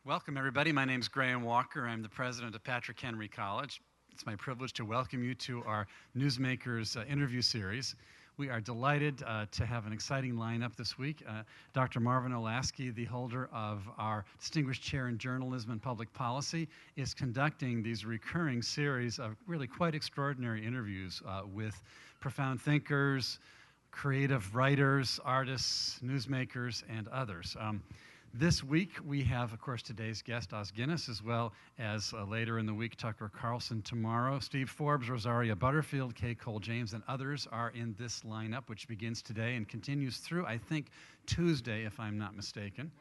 Welcome, everybody. My name is Graham Walker. I'm the president of Patrick Henry College. It's my privilege to welcome you to our Newsmakers Interview Series. We are delighted to have an exciting lineup this week. Dr. Marvin Olasky, the holder of our Distinguished Chair in Journalism and Public Policy, is conducting these recurring series of really quite extraordinary interviews with profound thinkers, creative writers, artists, newsmakers, and others. This week, we have, of course, today's guest, Os Guinness, as well as later in the week, Tucker Carlson tomorrow. Steve Forbes, Rosaria Butterfield, Kay Cole James, and others are in this lineup, which begins today and continues through, I think, Tuesday, if I'm not mistaken,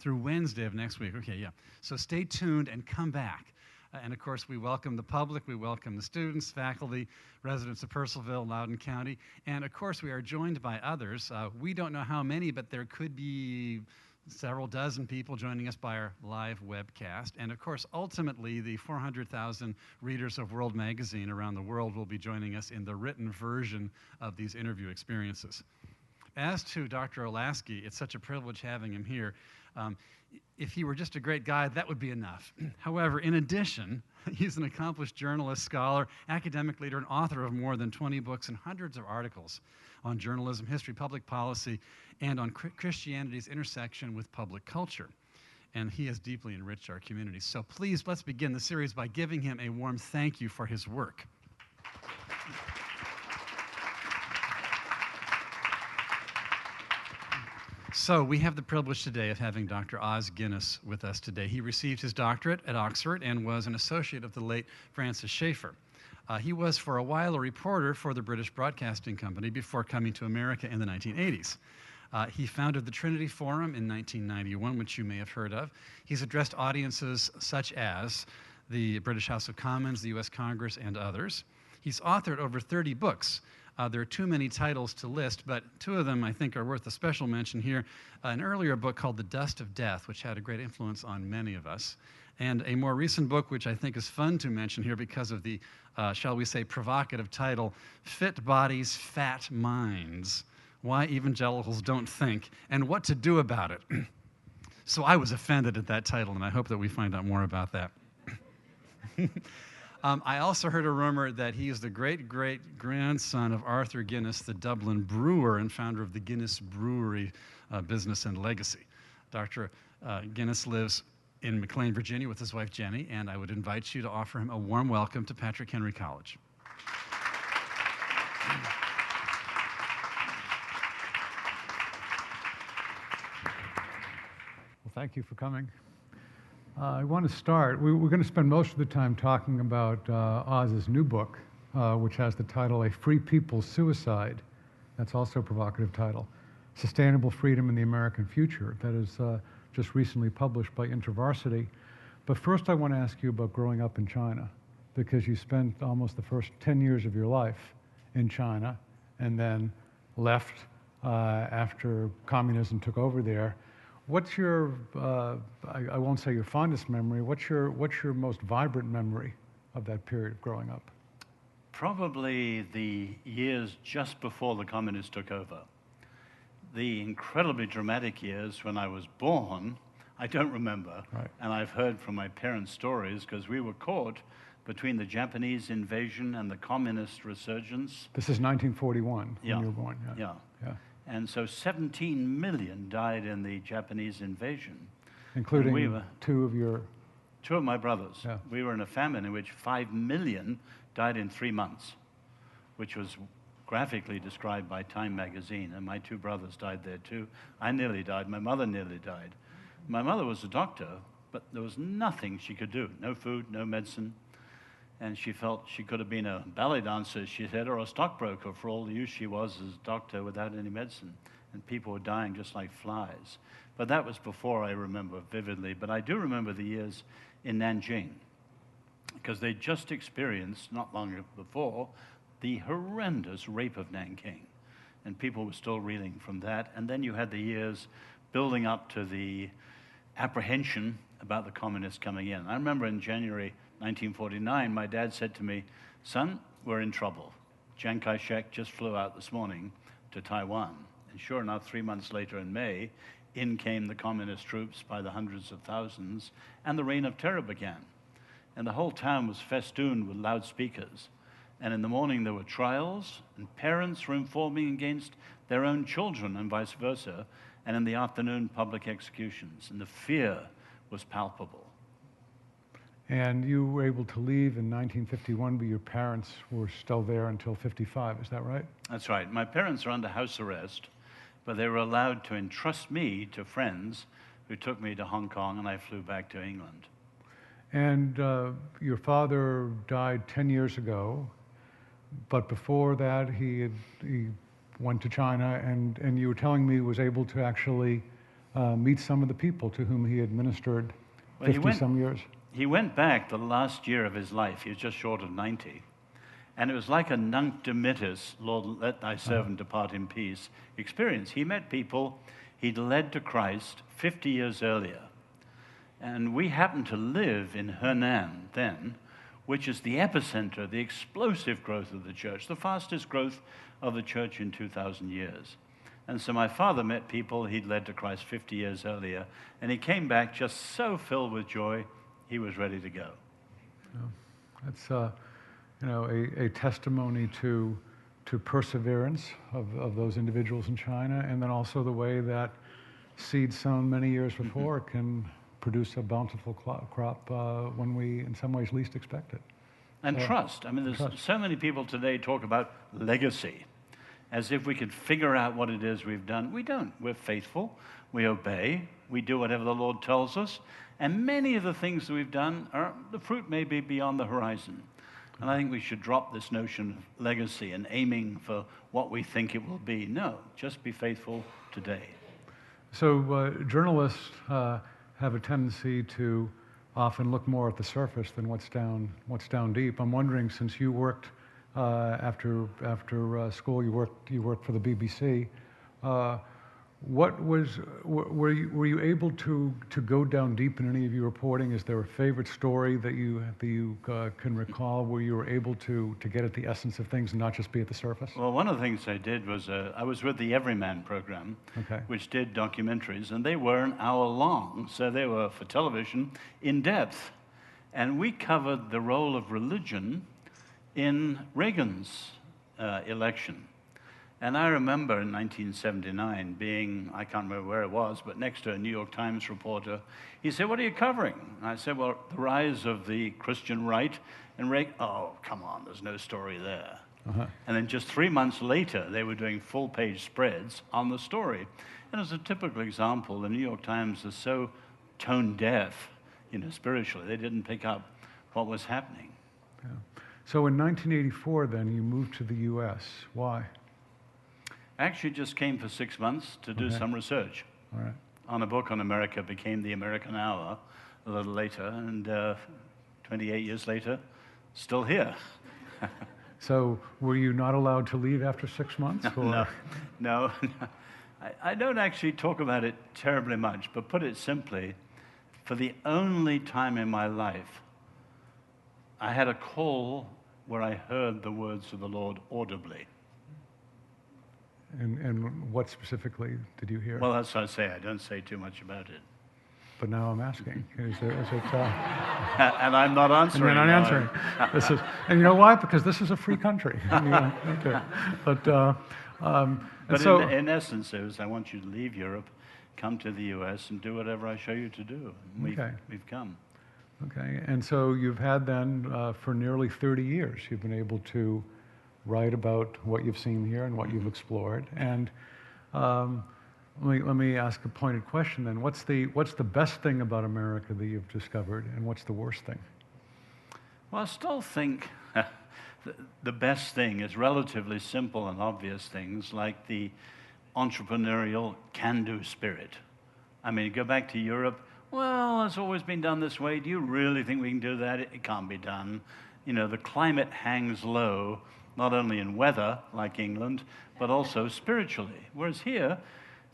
through Wednesday of next week. Okay, yeah. So stay tuned and come back. And of course, we welcome the public, we welcome the students, faculty, residents of Purcellville, Loudoun County, and of course, we are joined by others. We don't know how many, but there could be several dozen people joining us by our live webcast. And of course, ultimately, the 400,000 readers of World Magazine around the world will be joining us in the written version of these interview experiences. As to Dr. Olasky, it's such a privilege having him here. If he were just a great guy, that would be enough. However, in addition, he's an accomplished journalist, scholar, academic leader, and author of more than 20 books and hundreds of articles on journalism, history, public policy, and on Christianity's intersection with public culture. And he has deeply enriched our community. So please, let's begin the series by giving him a warm thank you for his work. So we have the privilege today of having Dr. Os Guinness with us today. He received his doctorate at Oxford and was an associate of the late Francis Schaeffer. He was for a while a reporter for the British Broadcasting Company before coming to America in the 1980s. He founded the Trinity Forum in 1991, which you may have heard of. He's addressed audiences such as the British House of Commons, the U.S. Congress, and others. He's authored over 30 books. There are too many titles to list, but two of them I think are worth a special mention here. An earlier book called The Dust of Death, which had a great influence on many of us, and a more recent book, which I think is fun to mention here because of the, shall we say, provocative title, Fit Bodies, Fat Minds: Why Evangelicals Don't Think and What to Do About It. So I was offended at that title, and I hope that we find out more about that. I also heard a rumor that he is the great-great-grandson of Arthur Guinness, the Dublin brewer and founder of the Guinness Brewery business and legacy. Dr. Guinness lives in McLean, Virginia with his wife Jenny, and I would invite you to offer him a warm welcome to Patrick Henry College. Well, thank you for coming. I want to start. We're going to spend most of the time talking about Oz's new book, which has the title A Free People's Suicide. That's also a provocative title. Sustainable Freedom in the American Future. That is just recently published by InterVarsity. But first I want to ask you about growing up in China, because you spent almost the first 10 years of your life in China and then left after communism took over there. What's your, I won't say your fondest memory, what's your most vibrant memory of that period of growing up? Probably the years just before the communists took over. The incredibly dramatic years when I was born, I don't remember. Right. And I've heard from my parents' stories because we were caught between the Japanese invasion and the communist resurgence. This is 1941 Yeah. when you were born. Yeah. Yeah. And so 17 million died in the Japanese invasion. Including we were, two of my brothers. Yeah. We were in a famine in which 5 million died in 3 months, which was graphically described by Time magazine, and my two brothers died there too. I nearly died. My mother nearly died. My mother was a doctor, but there was nothing she could do. No food, no medicine. And she felt she could have been a ballet dancer, she said, or a stockbroker for all the use she was as a doctor without any medicine. And people were dying just like flies. But that was before I remember vividly. But I do remember the years in Nanjing, because they just experienced, not long before, the horrendous rape of Nanking. And people were still reeling from that. And then you had the years building up to the apprehension about the communists coming in. I remember in January 1949, my dad said to me, "Son, we're in trouble. Chiang Kai-shek just flew out this morning to Taiwan." And sure enough, 3 months later in May, in came the communist troops by the hundreds of thousands, and the reign of terror began. And the whole town was festooned with loudspeakers. And in the morning there were trials, and parents were informing against their own children and vice versa. And in the afternoon, public executions. And the fear was palpable. And you were able to leave in 1951, but your parents were still there until 55, is that right? That's right. My parents are under house arrest, but they were allowed to entrust me to friends who took me to Hong Kong, and I flew back to England. And your father died 10 years ago, but before that he went to China, and you were telling me was able to actually meet some of the people to whom he administered 50-some years. He went back the last year of his life. He was just short of 90. And it was like a nunc dimittis, Lord, let thy servant depart in peace experience. He met people he'd led to Christ 50 years earlier. And we happened to live in Henan then, which is the epicenter, the explosive growth of the church, the fastest growth of the church in 2,000 years. And so my father met people he'd led to Christ 50 years earlier, and he came back just so filled with joy, he was ready to go. That's a testimony to perseverance of those individuals in China, and then also the way that seed sown many years before can produce a bountiful crop when we, in some ways, least expect it. And trust. I mean, there's so many people today talk about legacy, as if we could figure out what it is we've done. We don't. We're faithful. We obey. We do whatever the Lord tells us. And many of the things that we've done, the fruit may be beyond the horizon. And I think we should drop this notion of legacy and aiming for what we think it will be. No, just be faithful today. So journalists have a tendency to often look more at the surface than what's down deep. I'm wondering, since you worked after school, you worked for the BBC. Were you able to go down deep in any of your reporting? Is there a favorite story that you can recall where you were able to get at the essence of things and not just be at the surface? Well, one of the things I did was I was with the Everyman program, which did documentaries, and they were an hour long, so they were for television in depth, and we covered the role of religion in Reagan's election. And I remember in 1979 being, I can't remember where it was, but next to a New York Times reporter. He said, "What are you covering?" And I said, "Well, the rise of the Christian right." And Reagan, "Oh, come on, there's no story there." And then just 3 months later, they were doing full-page spreads on the story. And as a typical example, the New York Times is so tone-deaf, spiritually. They didn't pick up what was happening. Yeah. So in 1984, then, you moved to the U.S. Why? Actually just came for 6 months to do some research on a book on America. Became the American Hour a little later, and 28 years later, still here. So were you not allowed to leave after 6 months? Or? No. I don't actually talk about it terribly much, but put it simply, for the only time in my life, I had a call where I heard the words of the Lord audibly. And what specifically did you hear? Well, that's what I say. I don't say too much about it. But now I'm asking. Is it? And I'm not answering. And you're not answering. And you know why? Because this is a free country. Okay. But so, in essence, it was, I want you to leave Europe, come to the U.S., and do whatever I show you to do. We've come. Okay. And so you've had then, for nearly 30 years, you've been able to write about what you've seen here and what you've explored. And let me ask a pointed question then. What's the best thing about America that you've discovered, and what's the worst thing? Well, I still think the best thing is relatively simple and obvious things like the entrepreneurial can-do spirit. I mean, go back to Europe. Well, it's always been done this way. Do you really think we can do that? It can't be done. The climate hangs low, not only in weather, like England, but also spiritually. Whereas here,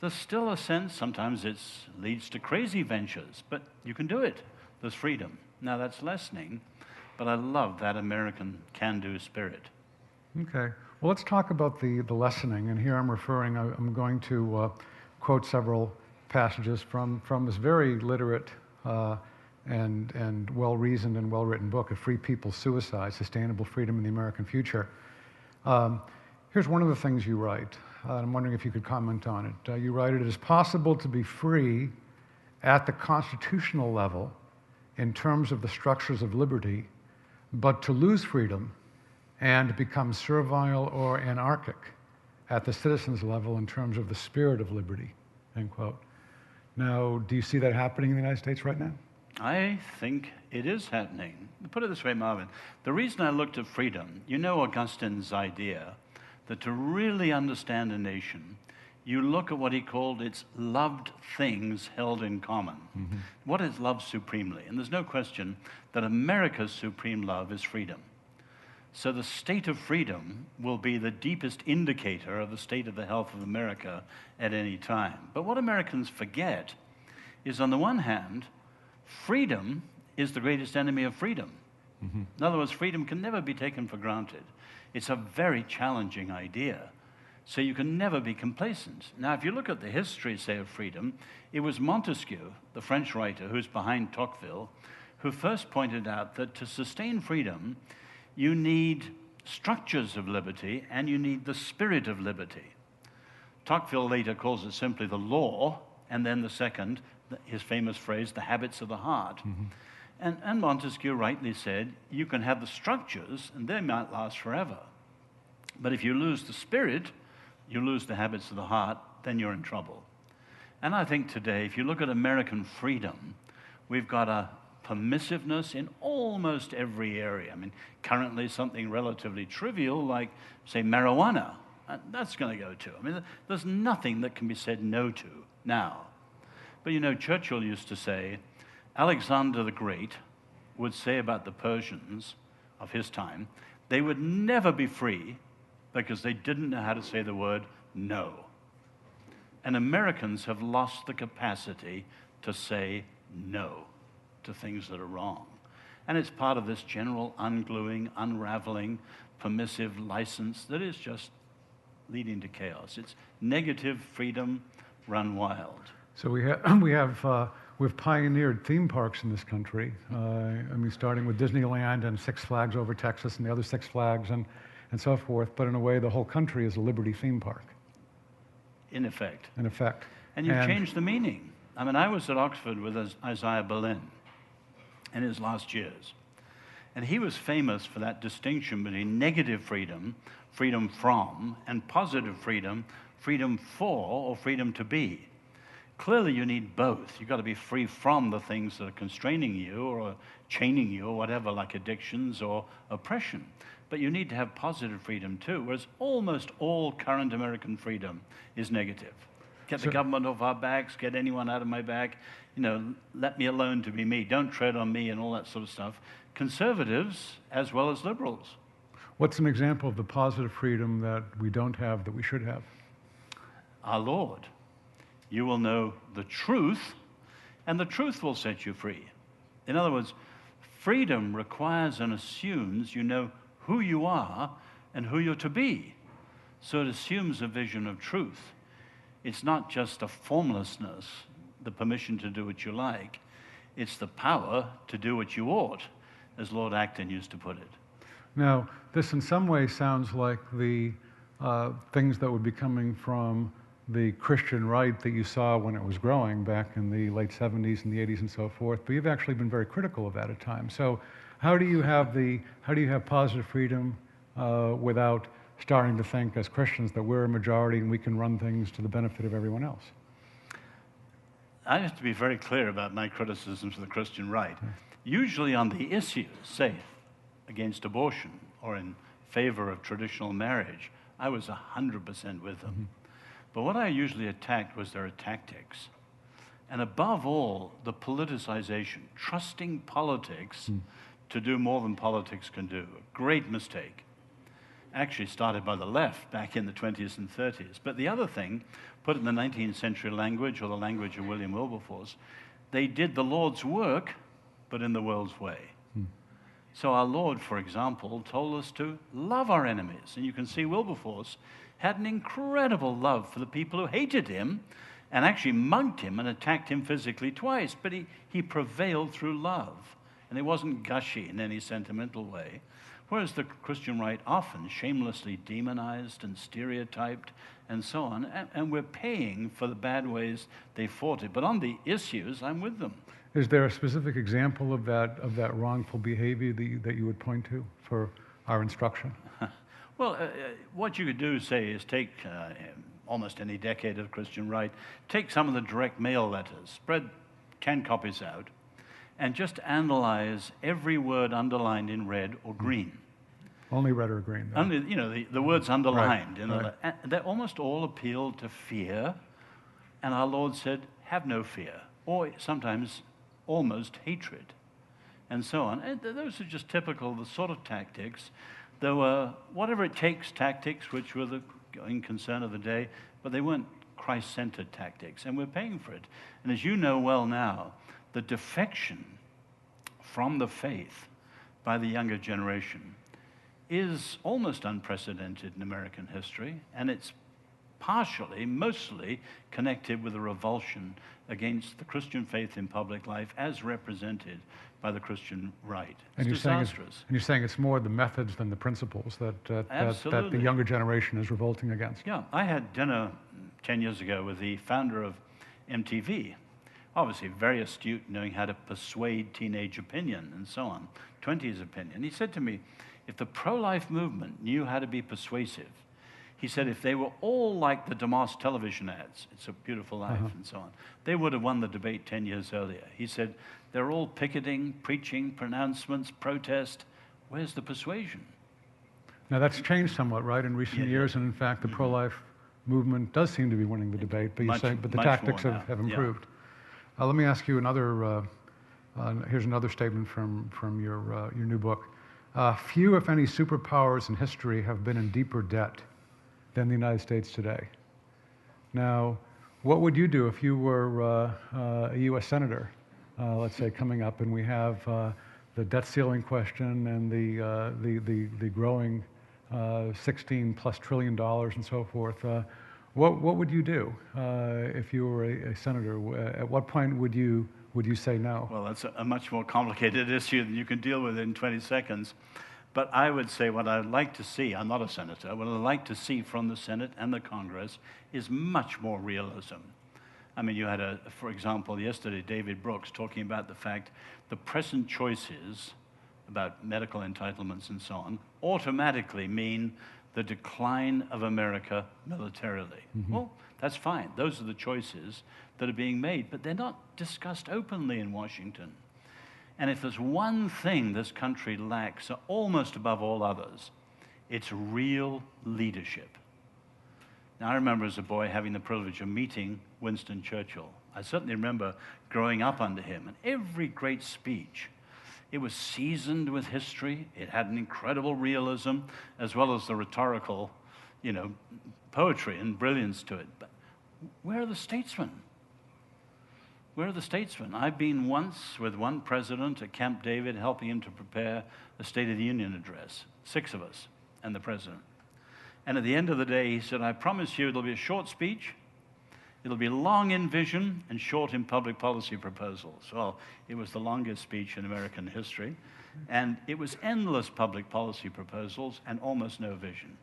there's still a sense, sometimes it leads to crazy ventures, but you can do it. There's freedom. Now, that's lessening, but I love that American can-do spirit. Okay. Well, let's talk about the lessening. And here I'm going to quote several passages from this very literate and well-reasoned and well-written book, A Free People's Suicide, Sustainable Freedom in the American Future. Here's one of the things you write. I'm wondering if you could comment on it. You write, "It is possible to be free at the constitutional level in terms of the structures of liberty, but to lose freedom and become servile or anarchic at the citizens' level in terms of the spirit of liberty," end quote. Now, do you see that happening in the United States right now? I think it is happening. Put it this way, Marvin. The reason I looked at freedom, you know Augustine's idea that to really understand a nation, you look at what he called its loved things held in common. Mm-hmm. What is loved supremely? And there's no question that America's supreme love is freedom. So the state of freedom will be the deepest indicator of the state of the health of America at any time. But what Americans forget is, on the one hand, freedom is the greatest enemy of freedom. Mm-hmm. In other words, freedom can never be taken for granted. It's a very challenging idea. So you can never be complacent. Now, if you look at the history, say, of freedom, it was Montesquieu, the French writer who's behind Tocqueville, who first pointed out that to sustain freedom, you need structures of liberty and you need the spirit of liberty. Tocqueville later calls it simply the law, and then the second, his famous phrase, the habits of the heart. Mm-hmm. And Montesquieu rightly said, you can have the structures and they might last forever. But if you lose the spirit, you lose the habits of the heart, then you're in trouble. And I think today, if you look at American freedom, we've got a permissiveness in almost every area. I mean, currently something relatively trivial like, say, marijuana, that's going to go to. I mean, there's nothing that can be said no to now. But you know, Churchill used to say, Alexander the Great would say about the Persians of his time, they would never be free because they didn't know how to say the word no. And Americans have lost the capacity to say no to things that are wrong. And it's part of this general ungluing, unraveling, permissive license that is just leading to chaos. It's negative freedom run wild. So we've pioneered theme parks in this country. I mean, starting with Disneyland and Six Flags over Texas and the other Six Flags and so forth. But in a way, the whole country is a Liberty theme park. In effect. In effect. And you've changed the meaning. I mean, I was at Oxford with Isaiah Berlin in his last years. And he was famous for that distinction between negative freedom, freedom from, and positive freedom, freedom for or freedom to be. Clearly, you need both. You've got to be free from the things that are constraining you or chaining you or whatever, like addictions or oppression. But you need to have positive freedom too, whereas almost all current American freedom is negative. Get the government off our backs, get anyone out of my back, you know, let me alone to be me, don't tread on me and all that sort of stuff. Conservatives as well as liberals. What's an example of the positive freedom that we don't have that we should have? Our Lord. You will know the truth, and the truth will set you free. In other words, freedom requires and assumes you know who you are and who you're to be. So it assumes a vision of truth. It's not just a formlessness, the permission to do what you like. It's the power to do what you ought, as Lord Acton used to put it. Now, this in some ways sounds like the things that would be coming from the Christian right that you saw when it was growing back in the late 70s and the 80s and so forth, but you've actually been very critical of that at times. So how do you have positive freedom without starting to think as Christians that we're a majority and we can run things to the benefit of everyone else? I have to be very clear about my criticisms of the Christian right. Usually on the issues, say, against abortion or in favor of traditional marriage, I was 100% with them. Mm-hmm. But what I usually attacked was their tactics. And above all, the politicization, trusting politics to do more than politics can do. A great mistake. Actually started by the left back in the 20s and 30s. But the other thing, put it in the 19th century language or the language of William Wilberforce, they did the Lord's work, but in the world's way. So our Lord, for example, told us to love our enemies. And you can see Wilberforce had an incredible love for the people who hated him and actually mugged him and attacked him physically twice. But he prevailed through love, and it wasn't gushy in any sentimental way. Whereas the Christian right often shamelessly demonized and stereotyped and so on, and we're paying for the bad ways they fought it. But on the issues, I'm with them. Is there a specific example of that wrongful behavior that you would point to for our instruction? Well, what you could do, say, is take almost any decade of Christian right, take some of the direct mail letters, spread 10 copies out, and just analyze every word underlined in red or green. Only red or green. Though. Only, the words underlined. Right. And they almost all appeal to fear, and our Lord said, have no fear, or sometimes almost hatred, and so on. And those are just typical of the sort of tactics. There were whatever it takes tactics, which were the going concern of the day, but they weren't Christ-centered tactics, and we're paying for it. And as you know well now, the defection from the faith by the younger generation is almost unprecedented in American history, and it's mostly connected with a revulsion against the Christian faith in public life as represented by the Christian right. It's disastrous. And you're saying it's more the methods than the principles that the younger generation is revolting against. Yeah, I had dinner 10 years ago with the founder of MTV, obviously very astute, knowing how to persuade teenage opinion and so on, 20s opinion. He said to me, if the pro-life movement knew how to be persuasive, he said if they were all like the DeMoss television ads, it's a beautiful life and so on, they would have won the debate 10 years earlier. He said, they're all picketing, preaching, pronouncements, protest. Where's the persuasion? Now that's changed somewhat, right, in recent years, and in fact the pro-life movement does seem to be winning the debate, but you're saying, but the tactics have improved. Yeah. Let me ask you another, here's another statement from your new book. Few, if any, superpowers in history have been in deeper debt than the United States today. Now, what would you do if you were a U.S. Senator, let's say, coming up, and we have the debt ceiling question and the growing $16+ trillion and so forth? What would you do if you were a senator? At what point would you say no? Well, that's a much more complicated issue than you can deal with in 20 seconds. But I would say what I'd like to see, I'm not a senator, what I'd like to see from the Senate and the Congress is much more realism. I mean, you had, for example, yesterday, David Brooks talking about the fact the present choices about medical entitlements and so on automatically mean the decline of America militarily. Well, that's fine. Those are the choices that are being made, but they're not discussed openly in Washington. And if there's one thing this country lacks, almost above all others, it's real leadership. Now, I remember as a boy having the privilege of meeting Winston Churchill. I certainly remember growing up under him, and every great speech, it was seasoned with history. It had an incredible realism, as well as the rhetorical, poetry and brilliance to it. But where are the statesmen? Where are the statesmen? I've been once with one president at Camp David helping him to prepare the State of the Union address, 6 of us and the president. And at the end of the day, he said, I promise you it'll be a short speech, it'll be long in vision and short in public policy proposals. Well, it was the longest speech in American history, and it was endless public policy proposals and almost no vision.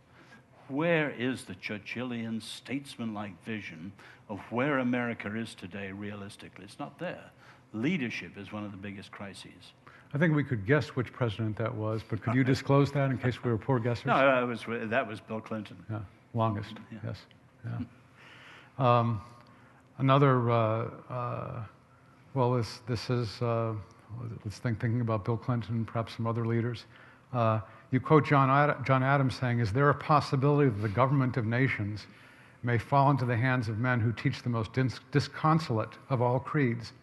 Where is the Churchillian statesman-like vision of where America is today realistically? It's not there. Leadership is one of the biggest crises. I think we could guess which president that was, but could you disclose that in case we were poor guessers? No, that was Bill Clinton. Yeah, longest, yes. Yeah. Another, well, this is, let's thinking about Bill Clinton and perhaps some other leaders. You quote John Adams saying, is there a possibility that the government of nations may fall into the hands of men who teach the most disconsolate of all creeds,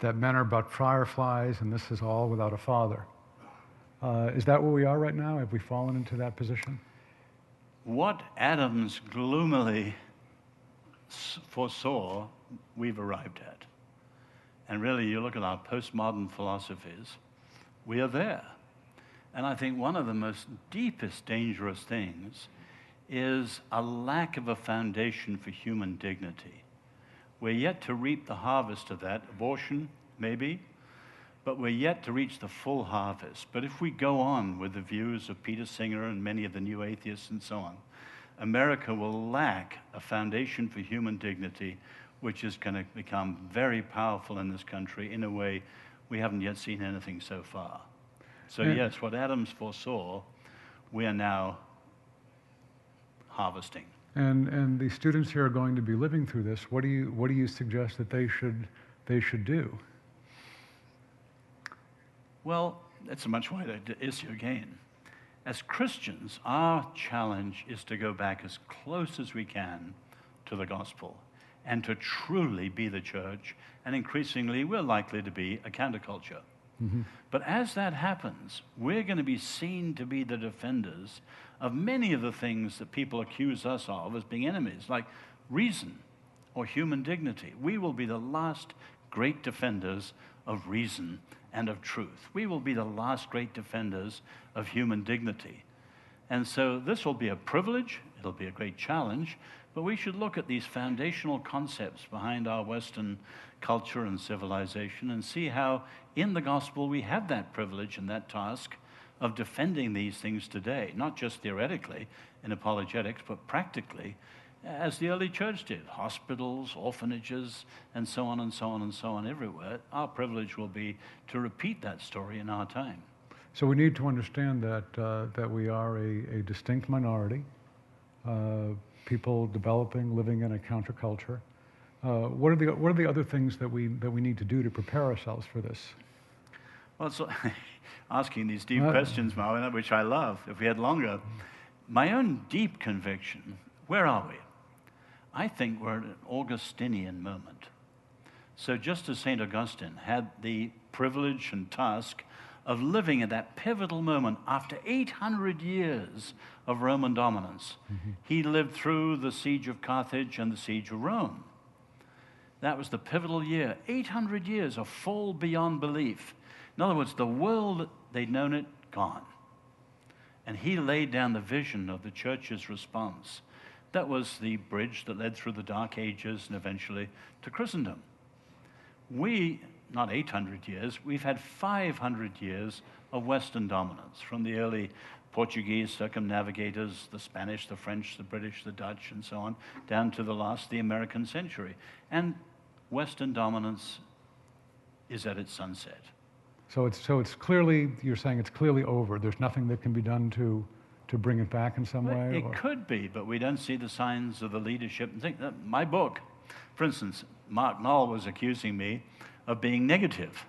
that men are but fireflies and this is all without a father? Is that where we are right now? Have we fallen into that position? What Adams gloomily foresaw, we've arrived at. And really, you look at our postmodern philosophies, we are there. And I think one of the most deepest dangerous things is a lack of a foundation for human dignity. We're yet to reap the harvest of that. Abortion, maybe, but we're yet to reach the full harvest. But if we go on with the views of Peter Singer and many of the new atheists and so on, America will lack a foundation for human dignity, which is going to become very powerful in this country in a way we haven't yet seen anything so far. So yes, what Adams foresaw, we are now harvesting. And the students here are going to be living through this. What do you suggest that they should do? Well, it's a much wider issue again. As Christians, our challenge is to go back as close as we can to the gospel and to truly be the church, and increasingly we're likely to be a counterculture. Mm-hmm. But as that happens, we're going to be seen to be the defenders of many of the things that people accuse us of as being enemies, like reason or human dignity. We will be the last great defenders of reason and of truth. We will be the last great defenders of human dignity. And so this will be a privilege, it'll be a great challenge, but we should look at these foundational concepts behind our Western culture and civilization and see how in the gospel we have that privilege and that task of defending these things today, not just theoretically in apologetics, but practically, as the early church did, hospitals, orphanages, and so on and so on and so on everywhere. Our privilege will be to repeat that story in our time. So we need to understand that we are a distinct minority, people developing, living in a counterculture. What are the other things that we need to do to prepare ourselves for this? Well, so asking these deep questions, Marvin, which I love, if we had longer. My own deep conviction, where are we? I think we're at an Augustinian moment. So just as St. Augustine had the privilege and task of living at that pivotal moment after 800 years of Roman dominance, he lived through the siege of Carthage and the siege of Rome. That was the pivotal year, 800 years of fall beyond belief. In other words, the world, they'd known it, gone. And he laid down the vision of the church's response. That was the bridge that led through the Dark Ages and eventually to Christendom. We, not 800 years, we've had 500 years of Western dominance, from the early Portuguese circumnavigators, the Spanish, the French, the British, the Dutch, and so on, down to the last, the American century. And Western dominance is at its sunset. So it's clearly, you're saying it's clearly over. There's nothing that can be done to bring it back in some way? It could be, but we don't see the signs of the leadership. And think that my book, for instance, Mark Knoll was accusing me of being negative.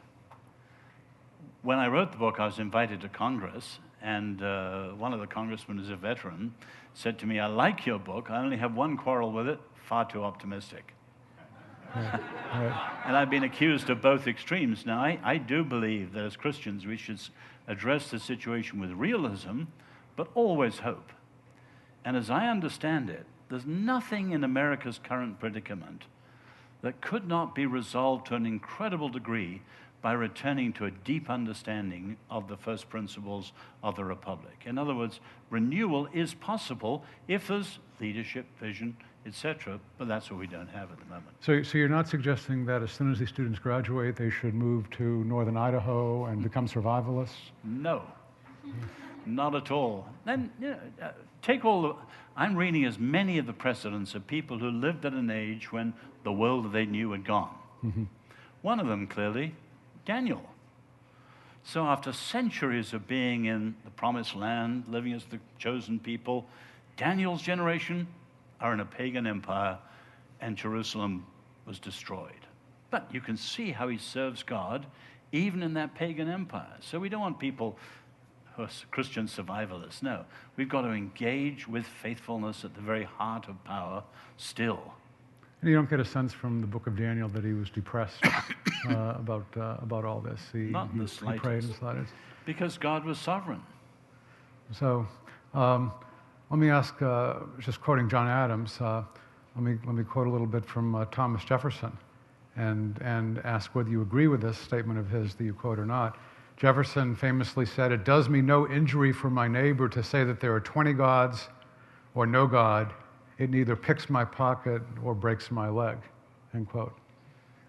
When I wrote the book, I was invited to Congress, and one of the congressmen, who's a veteran, said to me, "I like your book. I only have one quarrel with it: far too optimistic." And I've been accused of both extremes. Now, I do believe that as Christians we should address the situation with realism, but always hope. And as I understand it, there's nothing in America's current predicament that could not be resolved to an incredible degree by returning to a deep understanding of the first principles of the Republic. In other words, renewal is possible if there's leadership, vision, etc., but that's what we don't have at the moment. So you're not suggesting that as soon as these students graduate, they should move to northern Idaho and become survivalists? No, not at all. Then, take all the... I'm reading as many of the precedents of people who lived at an age when the world that they knew had gone. Mm-hmm. One of them, clearly, Daniel. So after centuries of being in the promised land, living as the chosen people, Daniel's generation are in a pagan empire, and Jerusalem was destroyed. But you can see how he serves God even in that pagan empire. So we don't want people who are Christian survivalists. No, we've got to engage with faithfulness at the very heart of power still. And you don't get a sense from the book of Daniel that he was depressed about all this. Not in the slightest. He prayed in silence. Because God was sovereign. So let me ask, just quoting John Adams, let me quote a little bit from Thomas Jefferson and ask whether you agree with this statement of his that you quote or not. Jefferson famously said, "It does me no injury for my neighbor to say that there are 20 gods or no God. It neither picks my pocket or breaks my leg." end quote.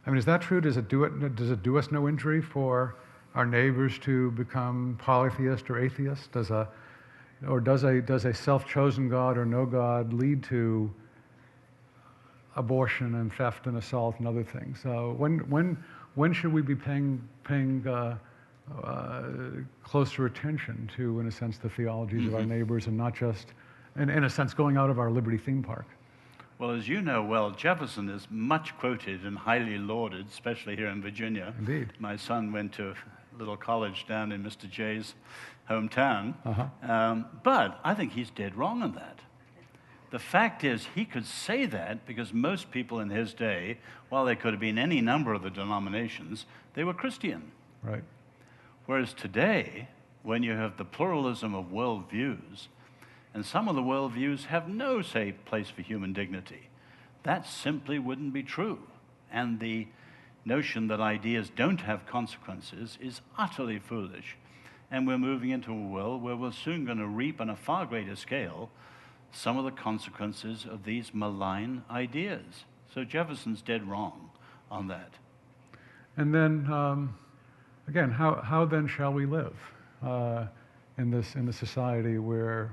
I mean, is that true? Does it do us no injury for our neighbors to become polytheist or atheist? Does a self-chosen God or no God lead to abortion and theft and assault and other things? When should we be paying closer attention to, in a sense, the theologies of our neighbors, and not just, in a sense, going out of our Liberty theme park? Well, as you know well, Jefferson is much quoted and highly lauded, especially here in Virginia. Indeed. My son went to a little college down in Mr. J's hometown. But I think he's dead wrong on that. The fact is, he could say that because most people in his day, while they could have been any number of the denominations, they were Christian. Right. Whereas today, when you have the pluralism of worldviews, and some of the worldviews have no, say, place for human dignity, that simply wouldn't be true. And the notion that ideas don't have consequences is utterly foolish. And we're moving into a world where we're soon going to reap on a far greater scale some of the consequences of these malign ideas. So Jefferson's dead wrong on that. And then, again, how then shall we live in this society where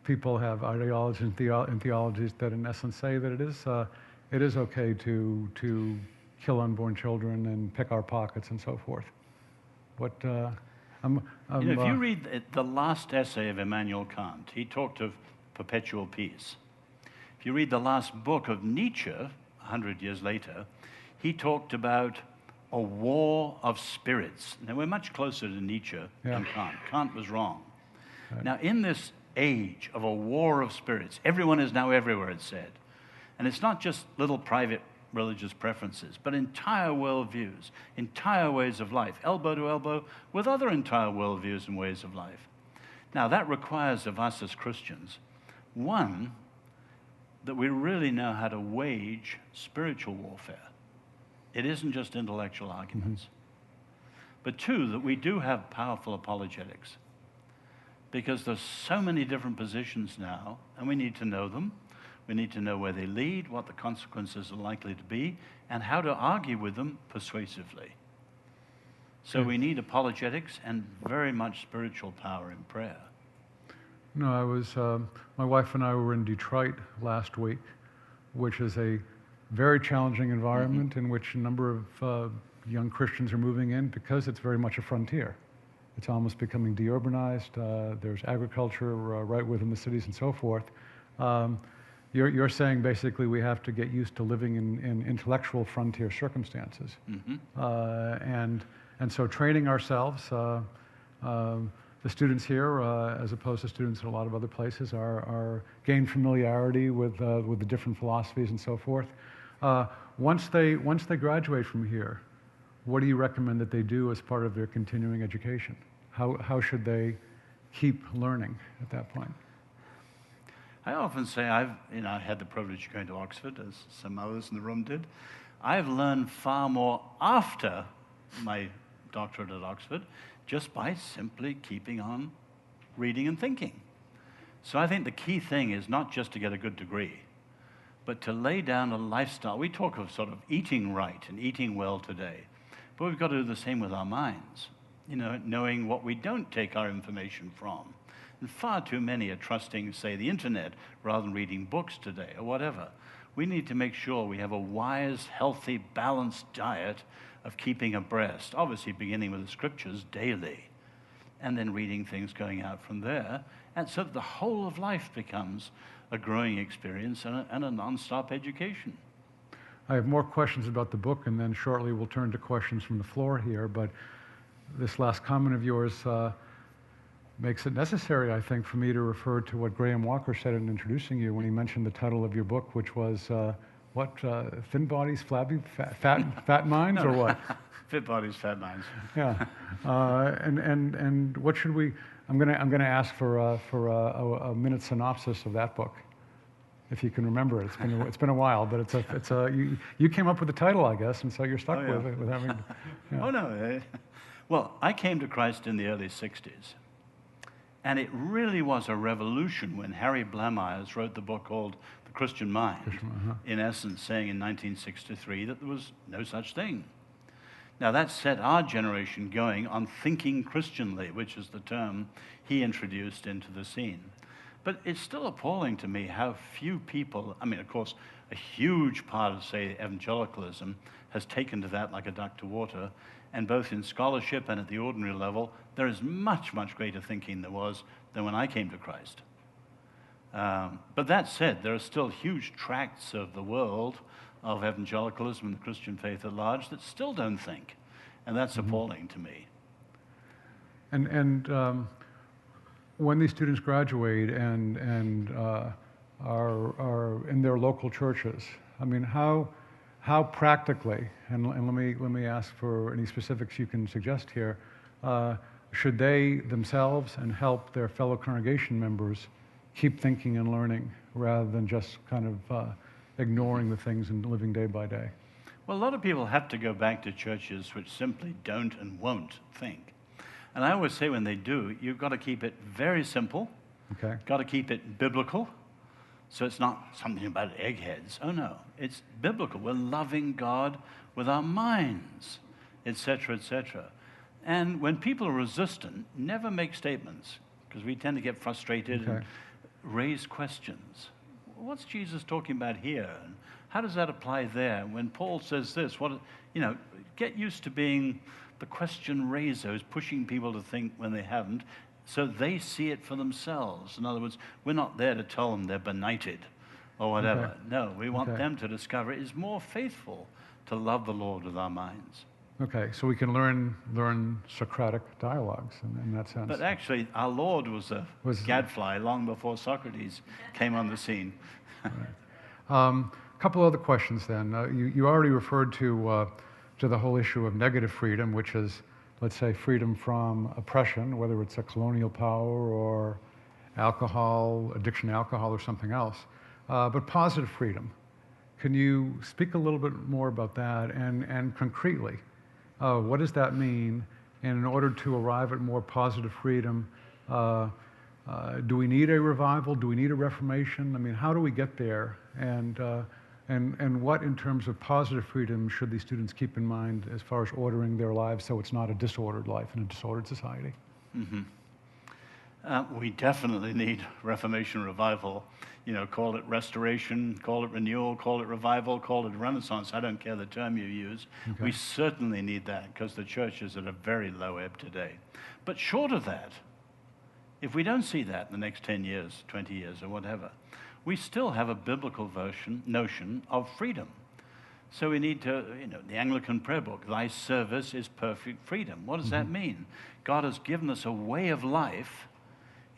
people have ideologies and theologies that, in essence, say that it is okay to kill unborn children and pick our pockets and so forth? If you read the last essay of Immanuel Kant, he talked of perpetual peace. If you read the last book of Nietzsche, 100 years later, he talked about a war of spirits. Now, we're much closer to Nietzsche than Kant. Kant was wrong. Right. Now, in this age of a war of spirits, everyone is now everywhere, it's said. And it's not just little private religious preferences, but entire worldviews, entire ways of life, elbow to elbow with other entire worldviews and ways of life. Now, that requires of us as Christians, one, that we really know how to wage spiritual warfare. It isn't just intellectual arguments. But two, that we do have powerful apologetics, because there's so many different positions now, and we need to know them. We need to know where they lead, what the consequences are likely to be, and how to argue with them persuasively. So we need apologetics and very much spiritual power in prayer. No, my wife and I were in Detroit last week, which is a very challenging environment in which a number of young Christians are moving in because it's very much a frontier. It's almost becoming deurbanized. There's agriculture right within the cities and so forth. You're saying basically we have to get used to living in intellectual frontier circumstances. And so training ourselves, the students here, as opposed to students in a lot of other places, are gain familiarity with the different philosophies and so forth. Once they graduate from here, what do you recommend that they do as part of their continuing education? How should they keep learning at that point? I often say I had the privilege of going to Oxford, as some others in the room did. I've learned far more after my doctorate at Oxford just by simply keeping on reading and thinking. So I think the key thing is not just to get a good degree, but to lay down a lifestyle. We talk of sort of eating right and eating well today, but we've got to do the same with our minds, knowing what we don't take our information from. And far too many are trusting, say, the internet rather than reading books today or whatever. We need to make sure we have a wise, healthy, balanced diet of keeping abreast, obviously beginning with the scriptures daily, and then reading things going out from there, and so that the whole of life becomes a growing experience and a non-stop education. I have more questions about the book, and then shortly we'll turn to questions from the floor here, but this last comment of yours makes it necessary, I think, for me to refer to what Graham Walker said in introducing you when he mentioned the title of your book, which was Thin Bodies, Flabby, Fat Minds, or what? Fit Bodies, Fat Minds. Yeah, and what should we? I'm gonna ask for a minute synopsis of that book, if you can remember it. It's been a while, but you came up with the title, I guess, and so you're stuck with it with having. Oh no. Well, I came to Christ in the early '60s. And it really was a revolution when Harry Blamires wrote the book called The Christian Mind, in essence saying in 1963 that there was no such thing. Now that set our generation going on thinking Christianly, which is the term he introduced into the scene. But it's still appalling to me how few people, I mean, of course, a huge part of, say, evangelicalism has taken to that like a duck to water, and both in scholarship and at the ordinary level, there is much, much greater thinking there was than when I came to Christ. But that said, there are still huge tracts of the world of evangelicalism and the Christian faith at large that still don't think, and that's appalling to me. And when these students graduate and are in their local churches, I mean, how practically, and let me ask for any specifics you can suggest here, should they themselves and help their fellow congregation members keep thinking and learning rather than just kind of ignoring the things and living day by day? Well, a lot of people have to go back to churches which simply don't and won't think. And I always say when they do, you've got to keep it very simple. Okay. Got to keep it biblical. So it's not something about eggheads. Oh, no. It's biblical. We're loving God with our minds, etc., etc. And when people are resistant, never make statements, because we tend to get frustrated and raise questions. What's Jesus talking about here? And how does that apply there? When Paul says this, get used to being the question raisers, pushing people to think when they haven't, so they see it for themselves. In other words, we're not there to tell them they're benighted or whatever. Okay. No, we want them to discover it is more faithful to love the Lord with our minds. Okay, so we can learn Socratic dialogues in that sense. But actually, our Lord was a gadfly long before Socrates came on the scene. A couple other questions then. You already referred to the whole issue of negative freedom, which is, let's say, freedom from oppression, whether it's a colonial power or alcohol, addiction to alcohol or something else. But positive freedom. Can you speak a little bit more about that and concretely, what does that mean? And in order to arrive at more positive freedom, do we need a revival? Do we need a reformation? I mean, how do we get there? And what, in terms of positive freedom, should these students keep in mind as far as ordering their lives so it's not a disordered life in a disordered society? Mm-hmm. We definitely need Reformation revival. Call it restoration, call it renewal, call it revival, call it renaissance. I don't care the term you use. Okay. We certainly need that because the church is at a very low ebb today. But short of that, if we don't see that in the next 10 years, 20 years, or whatever, we still have a biblical notion of freedom. So we need to, the Anglican prayer book, thy service is perfect freedom. What does that mean? God has given us a way of life,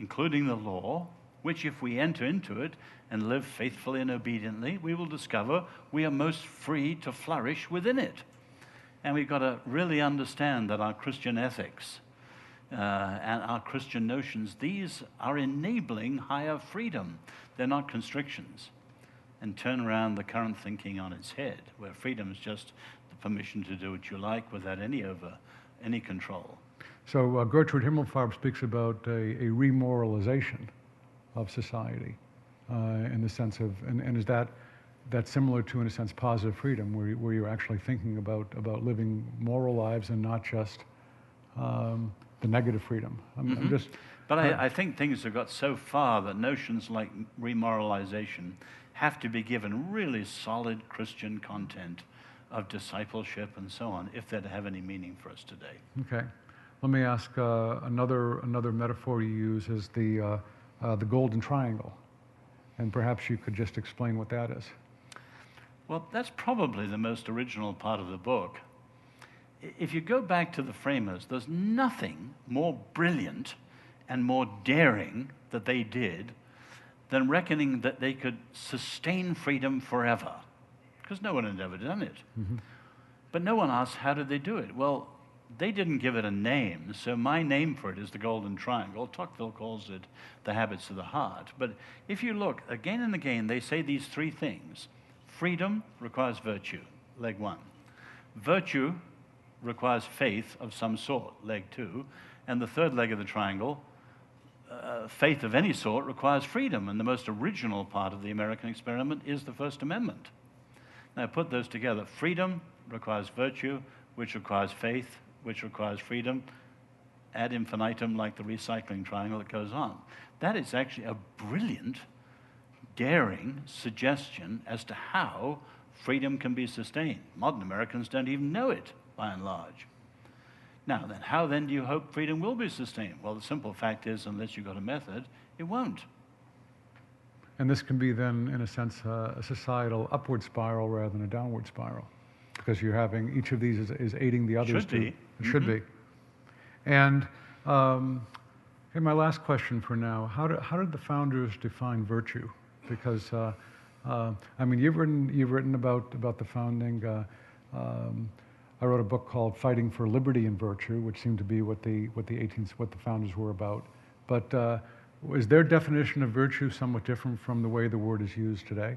including the law, which if we enter into it and live faithfully and obediently, we will discover we are most free to flourish within it. And we've got to really understand that our Christian ethics and our Christian notions, these are enabling higher freedom. They're not constrictions. And turn around the current thinking on its head, where freedom is just the permission to do what you like without any control. So Gertrude Himmelfarb speaks about a remoralization of society in the sense of, and is that similar to, in a sense, positive freedom, where you're actually thinking about living moral lives and not just the negative freedom? I'm just. But I think things have got so far that notions like remoralization have to be given really solid Christian content of discipleship and so on, if they're to have any meaning for us today. Okay. Let me ask another metaphor you use is the golden triangle. And perhaps you could just explain what that is. Well, that's probably the most original part of the book. If you go back to the framers, there's nothing more brilliant and more daring that they did than reckoning that they could sustain freedom forever, because no one had ever done it. But no one asked, how did they do it? Well, they didn't give it a name, so my name for it is the golden triangle. Tocqueville calls it the habits of the heart. But if you look, again and again, they say these three things. Freedom requires virtue, leg one. Virtue requires faith of some sort, leg two. And the third leg of the triangle, faith of any sort requires freedom, and the most original part of the American experiment is the First Amendment. Now put those together. Freedom requires virtue, which requires faith, which requires freedom, ad infinitum, like the recycling triangle that goes on. That is actually a brilliant, daring suggestion as to how freedom can be sustained. Modern Americans don't even know it, by and large. Now then, how then do you hope freedom will be sustained? Well, the simple fact is, unless you've got a method, it won't. And this can be then, in a sense, a societal upward spiral rather than a downward spiral, because you're having each of these is aiding the others. Should be. It should be. And hey, my last question for now: how did the founders define virtue? Because I mean, you've written about the founding. I wrote a book called "Fighting for Liberty and Virtue," which seemed to be what the founders were about. But is their definition of virtue somewhat different from the way the word is used today?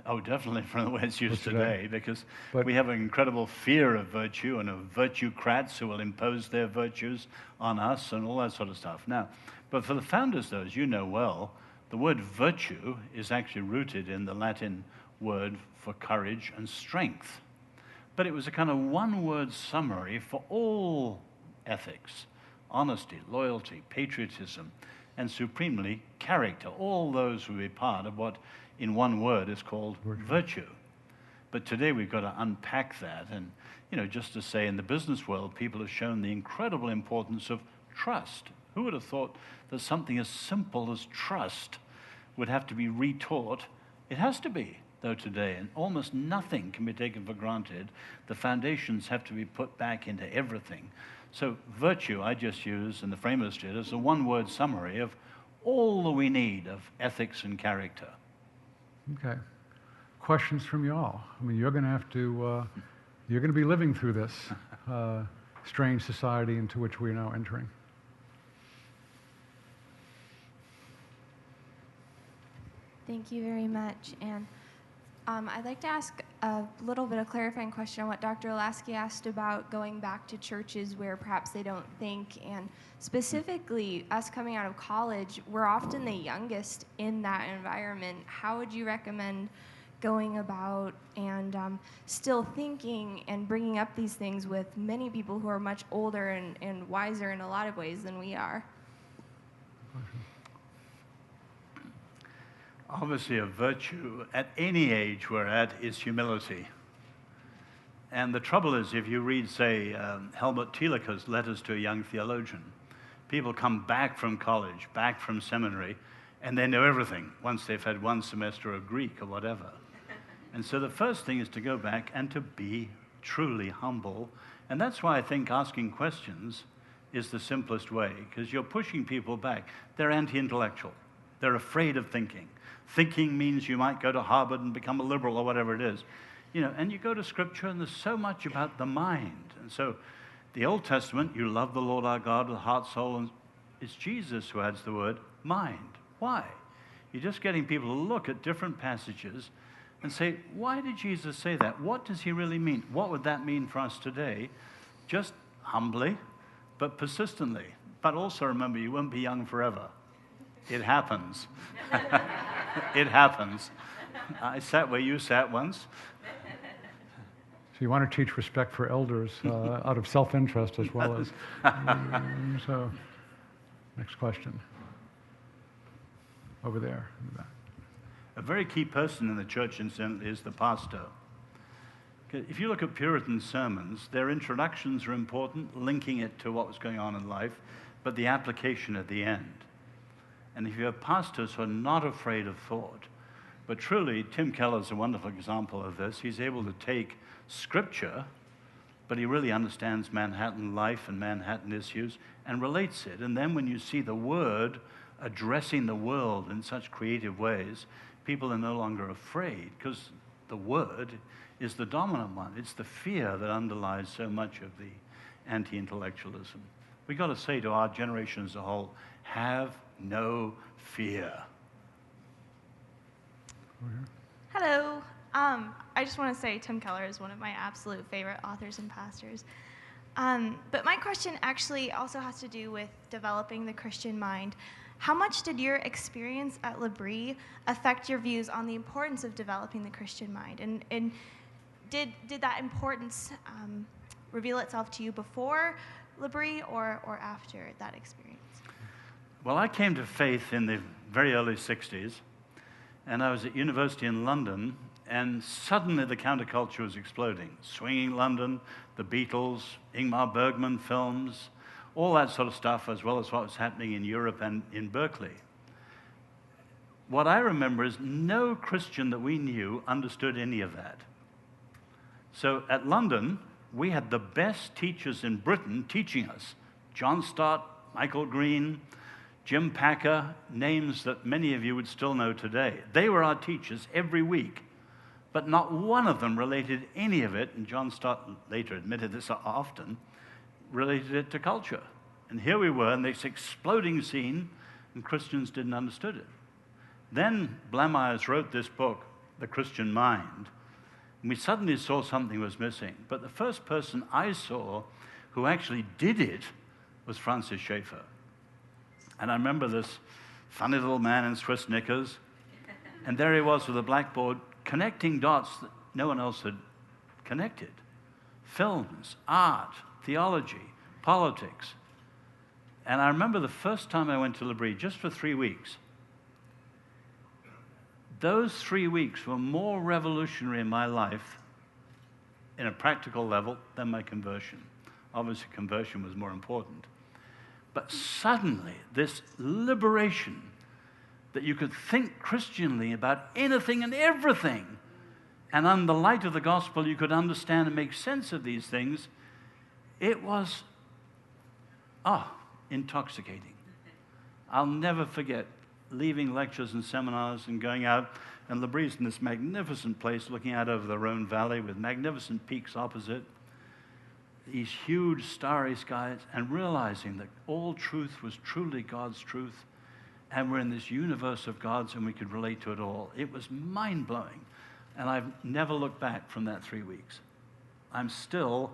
Oh, definitely from the way it's used today, because But we have an incredible fear of virtue and of virtuecrats who will impose their virtues on us and all that sort of stuff. Now, but for the founders, though, as you know well, the word virtue is actually rooted in the Latin word for courage and strength. But it was a kind of one-word summary for all ethics: honesty, loyalty, patriotism, and supremely character. All those would be part of what, in one word, is called virtue. But today we've got to unpack that. And, you know, just to say, in the business world, people have shown the incredible importance of trust. Who would have thought that something as simple as trust would have to be retaught? It has to be, though, today, and almost nothing can be taken for granted. The foundations have to be put back into everything. So virtue, I just use, and the framers did, as a one-word summary of all that we need of ethics and character. okay, questions from you all. I mean, you're going to have to you're going to be living through this strange society into which we are now entering. Thank you very much. And I'd like to ask a little bit of clarifying question on what Dr. Olasky asked about going back to churches where perhaps they don't think, and specifically us coming out of college, we're often the youngest in that environment. How would you recommend going about and still thinking and bringing up these things with many people who are much older and wiser in a lot of ways than we are? Obviously, a virtue at any age we're at is humility. And the trouble is, if you read, say, Helmut Thielicker's Letters to a Young Theologian, people come back from college, back from seminary, and they know everything once they've had one semester of Greek or whatever. And so the first thing is to go back and to be truly humble. And that's why I think asking questions is the simplest way, because you're pushing people back. They're anti-intellectual. They're afraid of thinking. Thinking means you might go to Harvard and become a liberal or whatever it is. You know, and you go to Scripture, and there's so much about the mind. And so the Old Testament, you love the Lord our God with heart, soul, and it's Jesus who adds the word mind. Why? You're just getting people to look at different passages and say, why did Jesus say that? What does he really mean? What would that mean for us today? Just humbly, but persistently. But also remember, you won't be young forever. It happens. It happens. I sat where you sat once. So you want to teach respect for elders out of self-interest as well as. So, next question. Over there. In the back. A very key person in the church, incidentally, is the pastor. If you look at Puritan sermons, their introductions are important, linking it to what was going on in life, but the application at the end. And if you have pastors who are not afraid of thought, but truly, Tim Keller's a wonderful example of this. He's able to take Scripture, but he really understands Manhattan life and Manhattan issues and relates it. And then when you see the Word addressing the world in such creative ways, people are no longer afraid, because the Word is the dominant one. It's the fear that underlies so much of the anti-intellectualism. We've got to say to our generation as a whole, have no fear. Hello. I just want to say Tim Keller is one of my absolute favorite authors and pastors. But my question actually also has to do with developing the Christian mind. How much did your experience at L'Abri affect your views on the importance of developing the Christian mind? And did that importance reveal itself to you before L'Abri or after that experience? Well, I came to faith in the very early 60s, and I was at university in London, and suddenly the counterculture was exploding. Swinging London, the Beatles, Ingmar Bergman films, all that sort of stuff, as well as what was happening in Europe and in Berkeley. What I remember is no Christian that we knew understood any of that. So at London, we had the best teachers in Britain teaching us. John Stott, Michael Green, Jim Packer, names that many of you would still know today. They were our teachers every week, but not one of them related any of it, and John Stott later admitted this often, related it to culture. And here we were in this exploding scene, and Christians didn't understand it. Then Blamius wrote this book, The Christian Mind, and we suddenly saw something was missing. But the first person I saw who actually did it was Francis Schaeffer. And I remember this funny little man in Swiss knickers, and there he was with a blackboard connecting dots that no one else had connected. Films, art, theology, politics. And I remember the first time I went to L'Abri, just for 3 weeks. Those 3 weeks were more revolutionary in my life in a practical level than my conversion. Obviously, conversion was more important. But suddenly, this liberation that you could think Christianly about anything and everything, and in the light of the gospel, you could understand and make sense of these things, it was, intoxicating. I'll never forget leaving lectures and seminars and going out, and L'Abri's in this magnificent place looking out over the Rhone Valley with magnificent peaks opposite, these huge starry skies, and realizing that all truth was truly God's truth, and we're in this universe of God's and we could relate to it all. It was mind-blowing, and I've never looked back from that 3 weeks. I'm still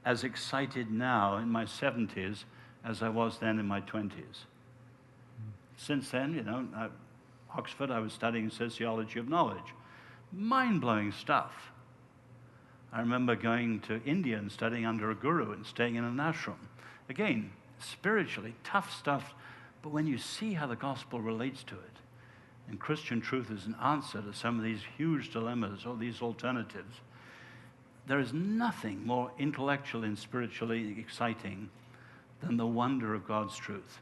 as excited now in my 70s as I was then in my 20s. Since then, at Oxford, I was studying sociology of knowledge. Mind-blowing stuff. I remember going to India and studying under a guru and staying in an ashram. Again, spiritually, tough stuff, but when you see how the gospel relates to it, and Christian truth is an answer to some of these huge dilemmas or these alternatives, there is nothing more intellectually and spiritually exciting than the wonder of God's truth.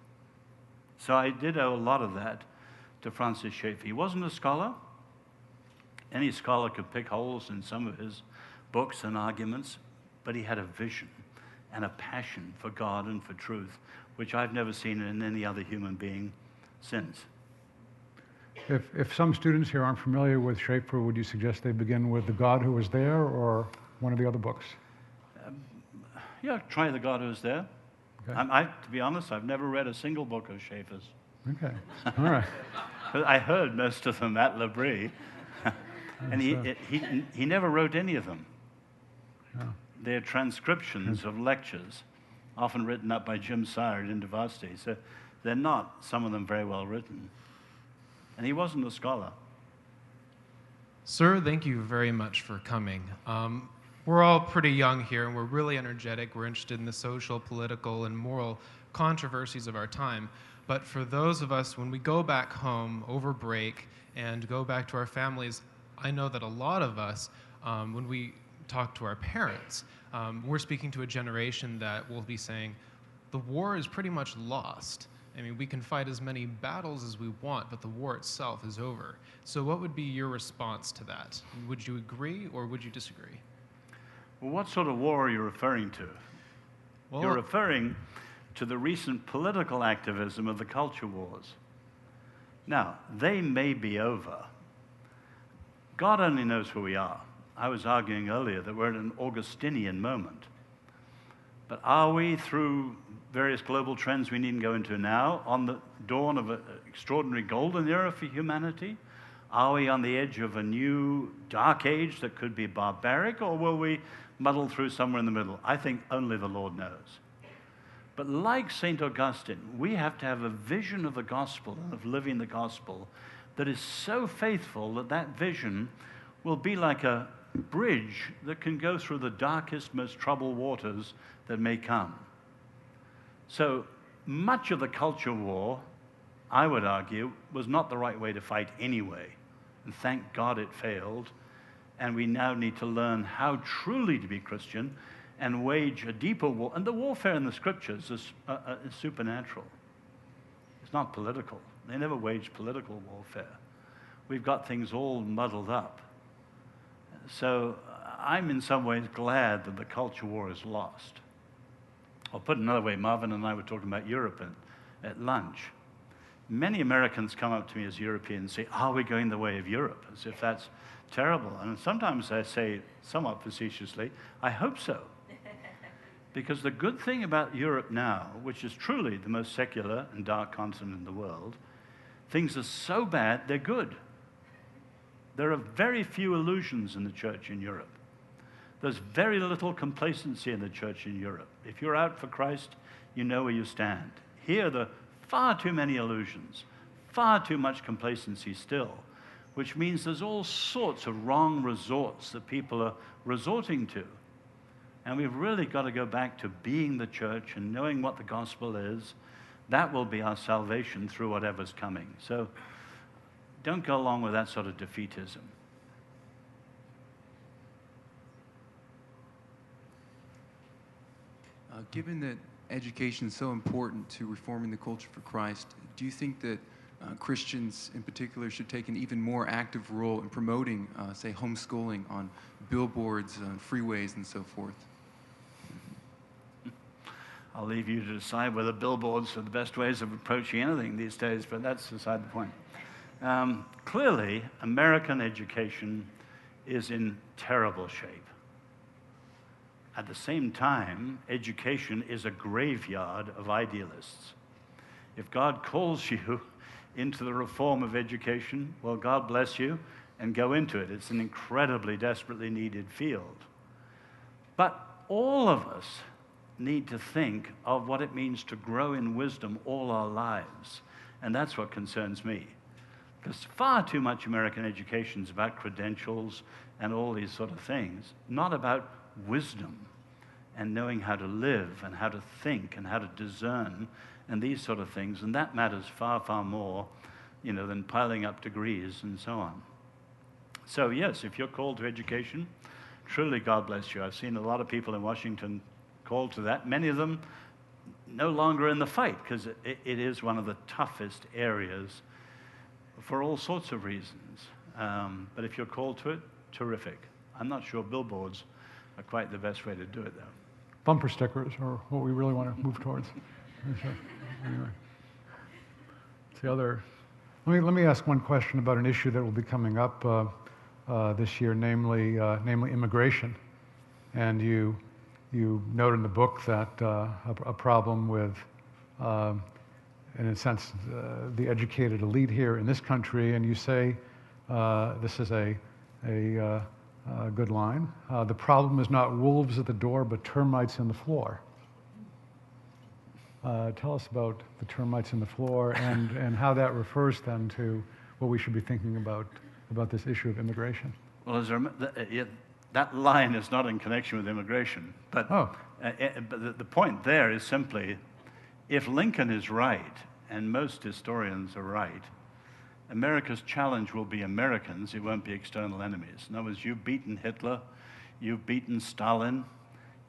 So I did owe a lot of that to Francis Schaeffer. He wasn't a scholar. Any scholar could pick holes in some of his books and arguments, but he had a vision and a passion for God and for truth, which I've never seen in any other human being since. If some students here aren't familiar with Schaeffer, would you suggest they begin with The God Who Was There or one of the other books? Yeah, try The God Who Was There. Okay. To be honest, I've never read a single book of Schaeffer's. Okay, all right. I heard most of them at L'Abri, and he never wrote any of them. Yeah. They're transcriptions of lectures, often written up by Jim Sire at InterVarsity. So they're not, some of them, very well written. And he wasn't a scholar. Sir, thank you very much for coming. We're all pretty young here, and we're really energetic. We're interested in the social, political, and moral controversies of our time. But for those of us, when we go back home over break and go back to our families, I know that a lot of us, when we talk to our parents, we're speaking to a generation that will be saying, the war is pretty much lost. I mean, we can fight as many battles as we want, but the war itself is over. So what would be your response to that? Would you agree or would you disagree? Well, what sort of war are you referring to? Well, You're referring to the recent political activism of the culture wars. Now, they may be over. God only knows who we are. I was arguing earlier that we're at an Augustinian moment. But are we, through various global trends we needn't go into now, on the dawn of an extraordinary golden era for humanity? Are we on the edge of a new dark age that could be barbaric, or will we muddle through somewhere in the middle. I think only the Lord knows. But like St. Augustine, we have to have a vision of the gospel and of living the gospel that is so faithful that that vision will be like a bridge that can go through the darkest, most troubled waters that may come. So much of the culture war, I would argue, was not the right way to fight anyway. And thank God it failed. And we now need to learn how truly to be Christian and wage a deeper war. And the warfare in the scriptures is supernatural. It's not political. They never waged political warfare. We've got things all muddled up. So I'm in some ways glad that the culture war is lost. Or put another way, Marvin and I were talking about Europe at lunch. Many Americans come up to me as Europeans and say, are we going the way of Europe? As if that's terrible. And sometimes I say, somewhat facetiously, I hope so. Because the good thing about Europe now, which is truly the most secular and dark continent in the world, things are so bad, they're good. There are very few illusions in the church in Europe. There's very little complacency in the church in Europe. If you're out for Christ, you know where you stand. Here, there are far too many illusions, far too much complacency still, which means there's all sorts of wrong resorts that people are resorting to. And we've really got to go back to being the church and knowing what the gospel is. That will be our salvation through whatever's coming. So don't go along with that sort of defeatism. Given that education is so important to reforming the culture for Christ, do you think that Christians in particular should take an even more active role in promoting, say, homeschooling on billboards, on freeways, and so forth? I'll leave you to decide whether billboards are the best ways of approaching anything these days, but that's beside the point. Clearly, American education is in terrible shape. At the same time, education is a graveyard of idealists. If God calls you into the reform of education, well, God bless you, and go into it. It's an incredibly, desperately needed field. But all of us need to think of what it means to grow in wisdom all our lives. And that's what concerns me. Because far too much American education is about credentials and all these sort of things, not about wisdom and knowing how to live and how to think and how to discern and these sort of things. And that matters far, far more, than piling up degrees and so on. So yes, if you're called to education, truly God bless you. I've seen a lot of people in Washington called to that. Many of them no longer in the fight because it is one of the toughest areas for all sorts of reasons. But if you're called to it, terrific. I'm not sure billboards are quite the best way to do it, though. Bumper stickers are what we really want to move towards. Anyway. Let me ask one question about an issue that will be coming up this year, namely immigration. And you note in the book that a problem with, in a sense, the educated elite here in this country, and you say this is a good line. The problem is not wolves at the door, but termites in the floor. Tell us about the termites in the floor and how that refers then to what we should be thinking about this issue of immigration. Well, that line is not in connection with immigration, but, but the point there is simply, if Lincoln is right, and most historians are right, America's challenge will be Americans, it won't be external enemies. In other words, you've beaten Hitler, you've beaten Stalin,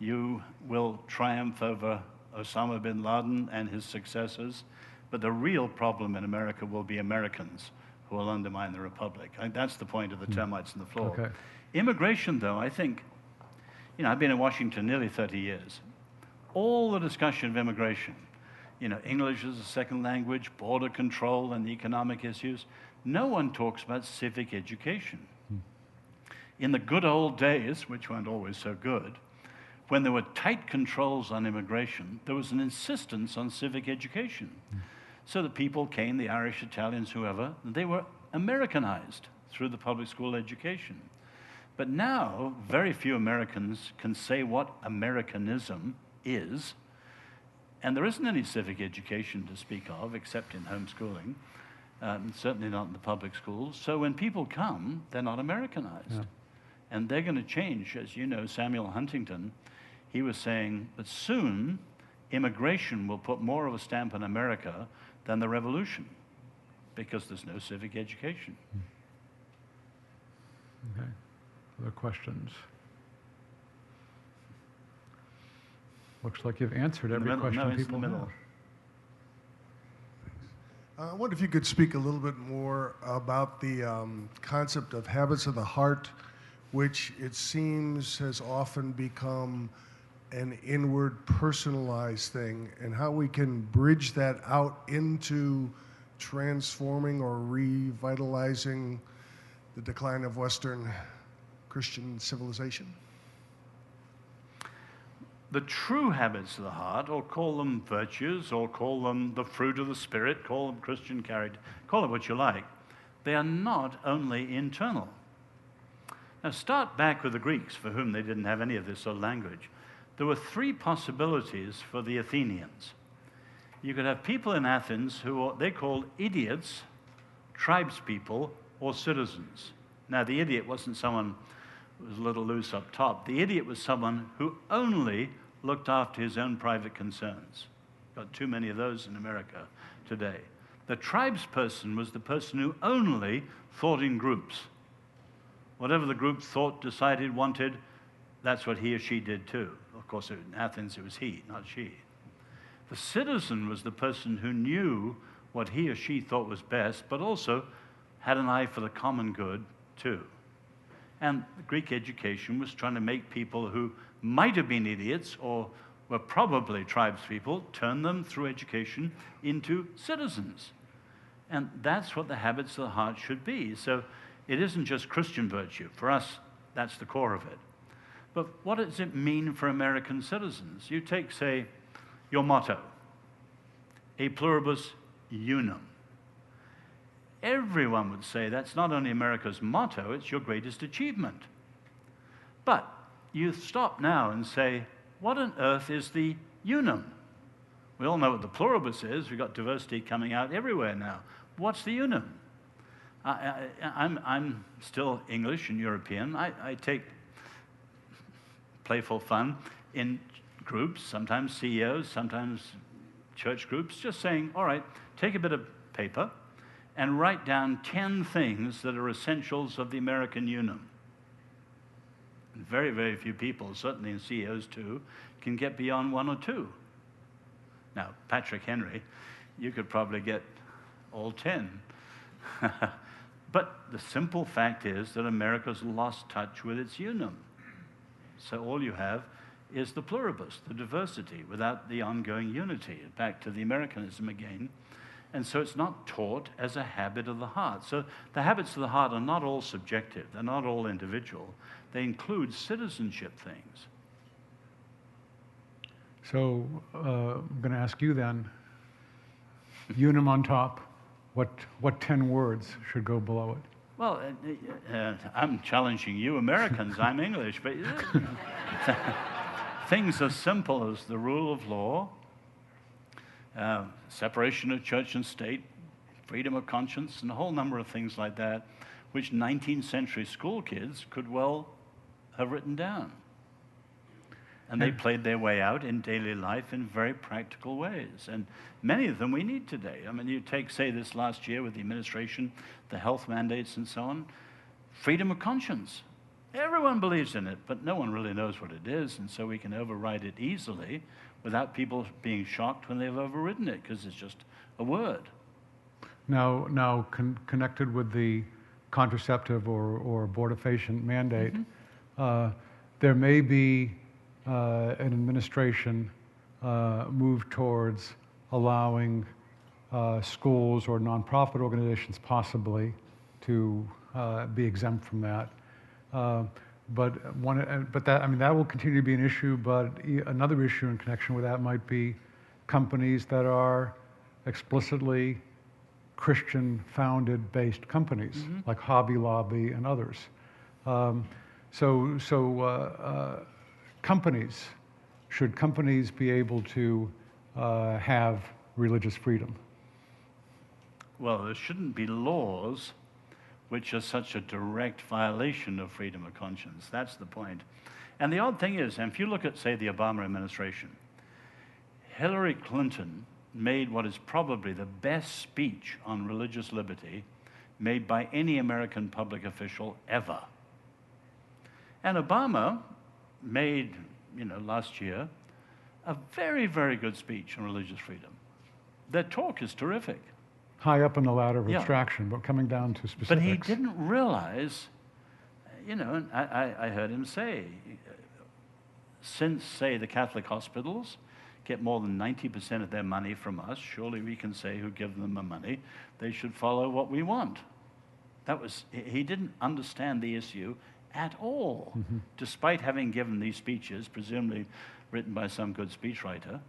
you will triumph over Osama bin Laden and his successors, but the real problem in America will be Americans who will undermine the republic. I think that's the point of the termites in the floor. Okay. Immigration, though, I think, I've been in Washington nearly 30 years. All the discussion of immigration, English as a second language, border control and economic issues, no one talks about civic education. In the good old days, which weren't always so good, when there were tight controls on immigration, there was an insistence on civic education. So the people came, the Irish, Italians, whoever, they were Americanized through the public school education. But now, very few Americans can say what Americanism is, and there isn't any civic education to speak of, except in homeschooling, certainly not in the public schools. So when people come, they're not Americanized. Yeah. And they're going to change. As you know, Samuel Huntington, he was saying that soon immigration will put more of a stamp on America than the revolution, because there's no civic education. Okay. Other questions? Looks like you've answered every question people have. I wonder if you could speak a little bit more about the concept of habits of the heart, which it seems has often become an inward, personalized thing, and how we can bridge that out into transforming or revitalizing the decline of Western Christian civilization. The true habits of the heart, or call them virtues, or call them the fruit of the Spirit, call them Christian character, call it what you like, they are not only internal. Now start back with the Greeks, for whom they didn't have any of this sort of language. There were three possibilities for the Athenians. You could have people in Athens who they called idiots, tribespeople, or citizens. Now the idiot wasn't someone who was a little loose up top. The idiot was someone who only looked after his own private concerns. Got too many of those in America today. The tribesperson was the person who only thought in groups. Whatever the group thought, decided, wanted, that's what he or she did too. Of course, in Athens, it was he, not she. The citizen was the person who knew what he or she thought was best, but also had an eye for the common good too. And Greek education was trying to make people who might have been idiots or were probably tribespeople, turn them through education into citizens. And that's what the habits of the heart should be. So it isn't just Christian virtue. For us, that's the core of it. But what does it mean for American citizens? You take, say, your motto, e pluribus unum. Everyone would say that's not only America's motto, it's your greatest achievement. But you stop now and say, what on earth is the unum? We all know what the pluribus is. We've got diversity coming out everywhere now. What's the unum? I'm still English and European. I take playful fun in groups, sometimes CEOs, sometimes church groups, just saying, all right, take a bit of paper and write down 10 things that are essentials of the American unum. And very, very few people, certainly in CEOs too, can get beyond one or two. Now, Patrick Henry, you could probably get all 10. But the simple fact is that America's lost touch with its unum. So all you have is the pluribus, the diversity, without the ongoing unity. Back to the Americanism again. And so it's not taught as a habit of the heart. So the habits of the heart are not all subjective. They're not all individual. They include citizenship things. So I'm going to ask you then, unum on top, what 10 words should go below it? Well, I'm challenging you Americans. I'm English, but things as simple as the rule of law, separation of church and state, freedom of conscience, and a whole number of things like that, which 19th century school kids could well have written down. And they played their way out in daily life in very practical ways. And many of them we need today. I mean, you take, say, this last year with the administration, the health mandates and so on, freedom of conscience. Everyone believes in it, but no one really knows what it is, and so we can override it easily without people being shocked when they've overridden it, because it's just a word. Now connected with the contraceptive or abortifacient mandate, there may be an administration move towards allowing schools or nonprofit organizations possibly to be exempt from that. But that, I mean, that will continue to be an issue, but another issue in connection with that might be companies that are explicitly Christian founded based companies like Hobby Lobby and others. Companies, should companies be able to have religious freedom? Well, there shouldn't be laws which are such a direct violation of freedom of conscience. That's the point. And the odd thing is, and if you look at, say, the Obama administration, Hillary Clinton made what is probably the best speech on religious liberty made by any American public official ever. And Obama made, last year, a very, very good speech on religious freedom. Their talk is terrific. High up on the ladder of Yeah. abstraction, but coming down to specifics. But he didn't realize, and I heard him say, since, say, the Catholic hospitals get more than 90% of their money from us, surely we can say who give them the money, they should follow what we want. He didn't understand the issue at all, despite having given these speeches, presumably written by some good speechwriter.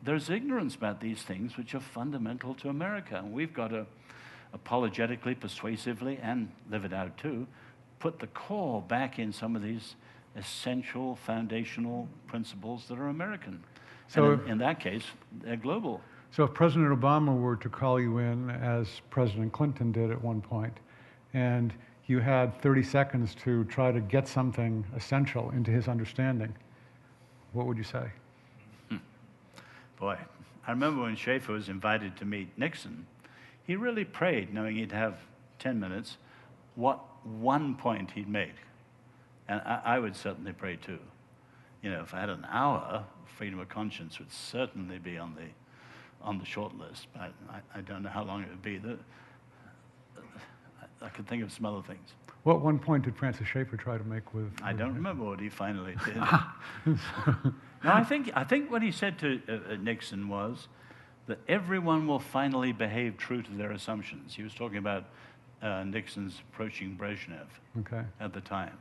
There's ignorance about these things which are fundamental to America. And we've got to apologetically, persuasively, and live it out too, put the core back in some of these essential foundational principles that are American. So and in that case, they're global. So if President Obama were to call you in, as President Clinton did at one point, and you had 30 seconds to try to get something essential into his understanding, what would you say? Boy, I remember when Schaefer was invited to meet Nixon, he really prayed, knowing he'd have 10 minutes, what one point he'd make. And I would certainly pray too. If I had an hour, freedom of conscience would certainly be on the short list. But I don't know how long it would be. I could think of some other things. What one point did Francis Schaeffer try to make with? I don't remember what he finally did. No, I think what he said to Nixon was that everyone will finally behave true to their assumptions. He was talking about Nixon's approaching Brezhnev at the time.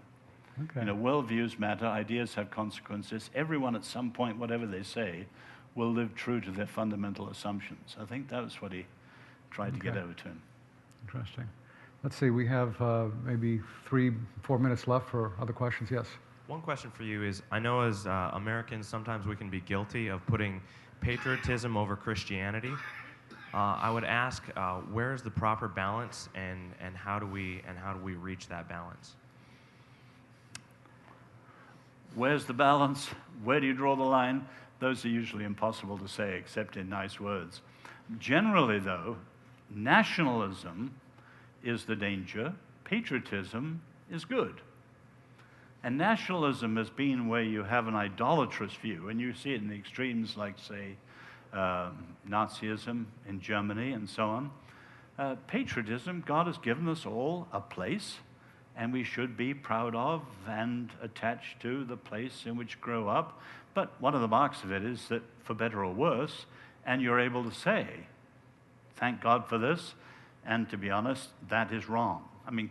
Okay. Worldviews matter, ideas have consequences. Everyone at some point, whatever they say, will live true to their fundamental assumptions. I think that was what he tried to get over to him. Interesting. Let's see, we have maybe 3-4 minutes left for other questions. Yes? One question for you is, I know as Americans, sometimes we can be guilty of putting patriotism over Christianity. I would ask, where is the proper balance, and how do we reach that balance? Where's the balance? Where do you draw the line? Those are usually impossible to say, except in nice words. Generally, though, nationalism is the danger. Patriotism is good. And nationalism has been where you have an idolatrous view, and you see it in the extremes like, say, Nazism in Germany and so on. Patriotism, God has given us all a place, and we should be proud of and attached to the place in which we grow up. But one of the marks of it is that, for better or worse, and you're able to say, thank God for this, and to be honest, that is wrong. I mean,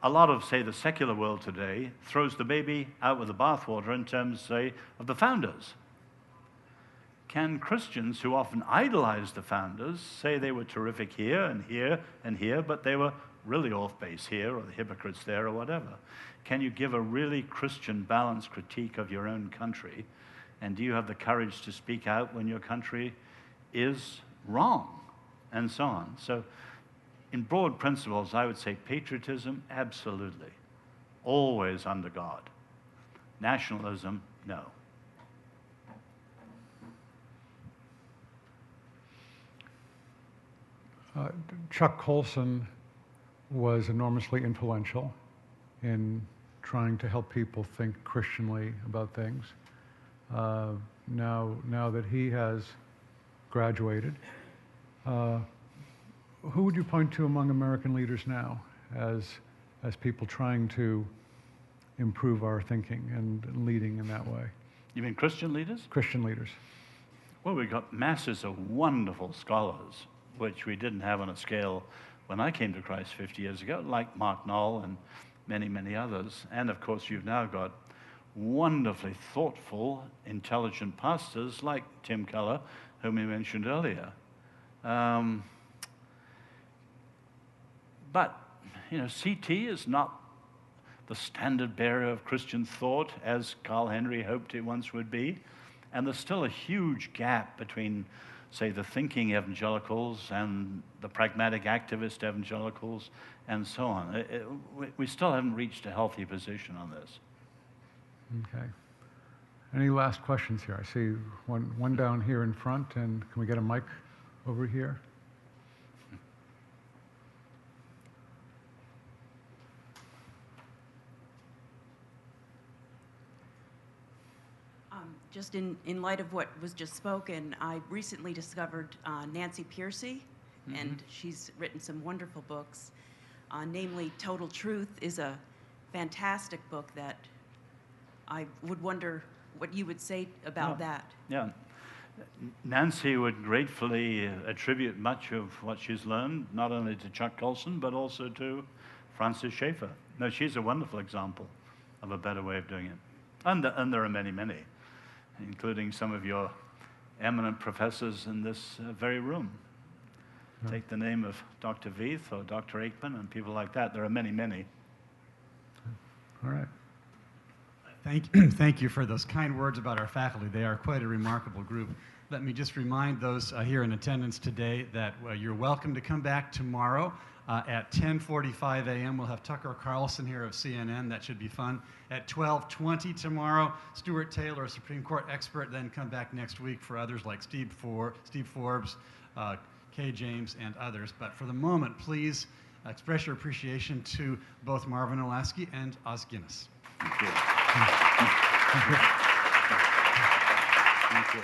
a lot of, say, the secular world today throws the baby out with the bathwater in terms, say, of the founders. Can Christians who often idolize the founders say they were terrific here and here and here, but they were really off base here, or the hypocrites there, or whatever? Can you give a really Christian balanced critique of your own country? And do you have the courage to speak out when your country is wrong? And so on. So in broad principles, I would say patriotism, absolutely. Always under God. Nationalism, no. Chuck Colson was enormously influential in trying to help people think Christianly about things. Now that he has graduated, who would you point to among American leaders now as people trying to improve our thinking and leading in that way? You mean Christian leaders? Christian leaders. Well, we've got masses of wonderful scholars, which we didn't have on a scale when I came to Christ 50 years ago, like Mark Knoll and many, many others. And of course, you've now got wonderfully thoughtful, intelligent pastors like Tim Keller, whom we mentioned earlier. But, CT is not the standard bearer of Christian thought as Carl Henry hoped it once would be. And there's still a huge gap between, say, the thinking evangelicals and the pragmatic activist evangelicals and so on. We still haven't reached a healthy position on this. Okay. Any last questions here? I see one down here in front, and can we get a mic over here? Just in light of what was just spoken, I recently discovered Nancy Pearcey, and she's written some wonderful books. Namely, Total Truth is a fantastic book that I would wonder what you would say about that. Yeah. Nancy would gratefully attribute much of what she's learned, not only to Chuck Colson, but also to Francis Schaeffer. No, she's a wonderful example of a better way of doing it. And there are many, many, including some of your eminent professors in this very room. Take the name of Dr. Veith or Dr. Aikman and people like that. There are many, many. All right. Thank you for those kind words about our faculty. They are quite a remarkable group. Let me just remind those here in attendance today that you're welcome to come back tomorrow at 10:45 a.m. We'll have Tucker Carlson here of CNN. That should be fun. At 12:20 tomorrow, Stuart Taylor, a Supreme Court expert, then come back next week for others like Steve Forbes, Kay James, and others. But for the moment, please express your appreciation to both Marvin Olasky and Os Guinness. Thank you. Thank you.